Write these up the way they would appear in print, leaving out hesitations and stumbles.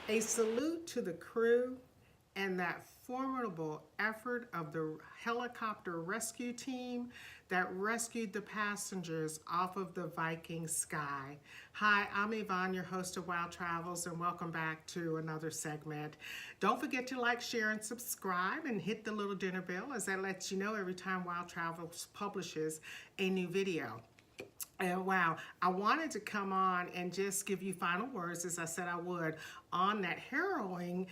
A salute to the crew and that formidable effort of the helicopter rescue team that rescued the passengers off of the Viking Sky. Hi, I'm Yvonne, your host of Wild Travels, and welcome back to another segment. Don't forget to like, share, and subscribe, and hit the little dinner bell as that lets you know every time Wild Travels publishes a new video. And wow, I wanted to come on and just give you final words, as I said I would, on that harrowing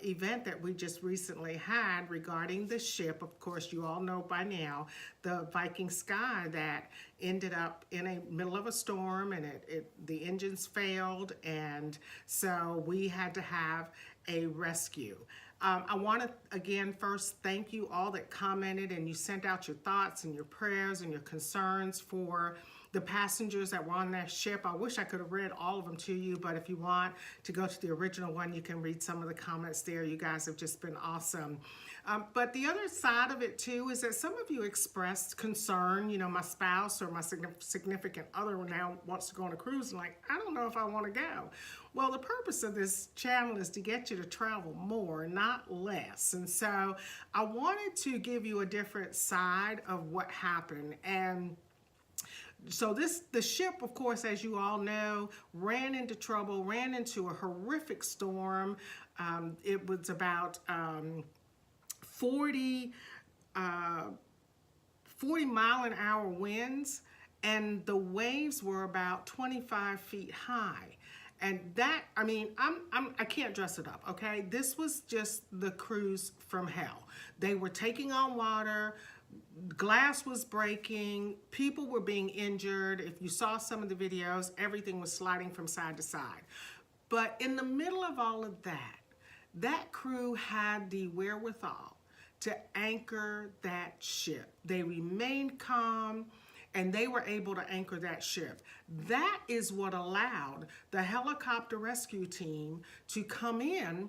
event that we just recently had regarding the ship. Of course, you all know by now, the Viking Sky that ended up in a middle of a storm, and the engines failed, and so we had to have a rescue. I want to, again, first thank you all that commented and you sent out your thoughts and your prayers and your concerns for the passengers that were on that ship. I wish I could have read all of them to you, but if you want to go to the original one, you can read some of the comments there. You guys have just been awesome. But the other side of it too is that some of you expressed concern. You know, my spouse or my significant other now wants to go on a cruise and like, I don't know if I want to go. Well, the purpose of this channel is to get you to travel more, not less. And so I wanted to give you a different side of what happened. And so the ship, of course, as you all know, ran into trouble, ran into a horrific storm. It was about 40 mile-an-hour winds, and the waves were about 25 feet high. And that, I mean, I can't dress it up, okay? This was just the cruise from hell. They were taking on water, glass was breaking, people were being injured. If you saw some of the videos, everything was sliding from side to side. But in the middle of all of that, that crew had the wherewithal to anchor that ship. They remained calm, and they were able to anchor that ship. That is what allowed the helicopter rescue team to come in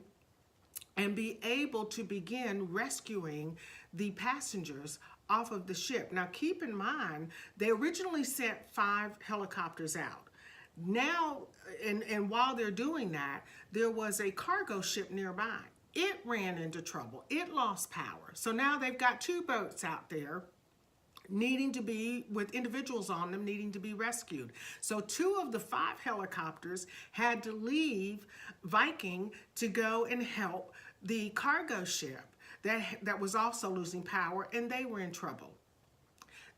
and be able to begin rescuing the passengers off of the ship. Now keep in mind, they originally sent 5 helicopters out. Now, and while they're doing that, there was a cargo ship nearby. It ran into trouble. It lost power. So now they've got 2 boats out there needing to be, with individuals on them, needing to be rescued. So 2 of the 5 helicopters had to leave Viking to go and help the cargo ship that was also losing power, and they were in trouble.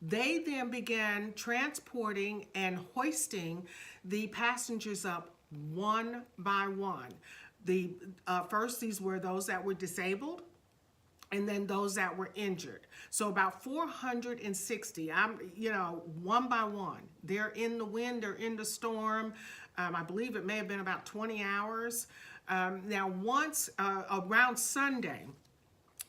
They then began transporting and hoisting the passengers up one by one. First, these were those that were disabled, and then those that were injured. So about 460, one by one. They're in the wind, they're in the storm. I believe it may have been about 20 hours. Now once, around Sunday,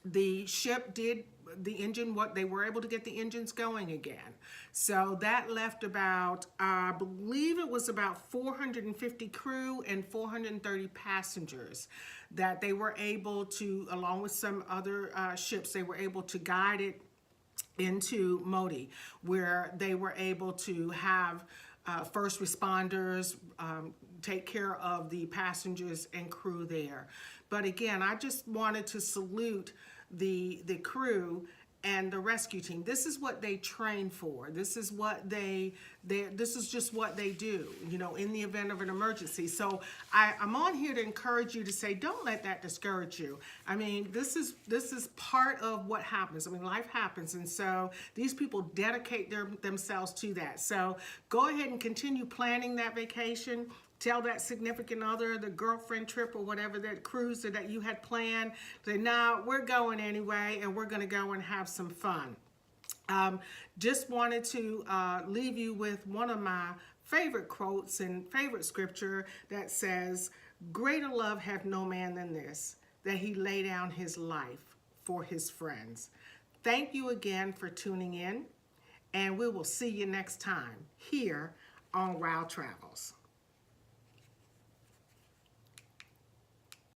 the ship did the engine, they were able to get the engines going again. So that left about, I believe it was about 450 crew and 430 passengers that they were able to, along with some other ships, they were able to guide it into Modi, where they were able to have first responders take care of the passengers and crew there. But again, I just wanted to salute the crew and the rescue team. This is what they train for. This is what this is just what they do, you know, in the event of an emergency. So I'm on here to encourage you to say, don't let that discourage you. I mean, this is part of what happens. I mean, life happens, and so these people dedicate themselves to that. So go ahead and continue planning that vacation. Tell that significant other, the girlfriend trip or whatever, that cruise that you had planned, say, no, we're going anyway, and we're going to go and have some fun. Just wanted to leave you with one of my favorite quotes and favorite scripture that says, greater love hath no man than this, that he lay down his life for his friends. Thank you again for tuning in, and we will see you next time here on Wild Travels.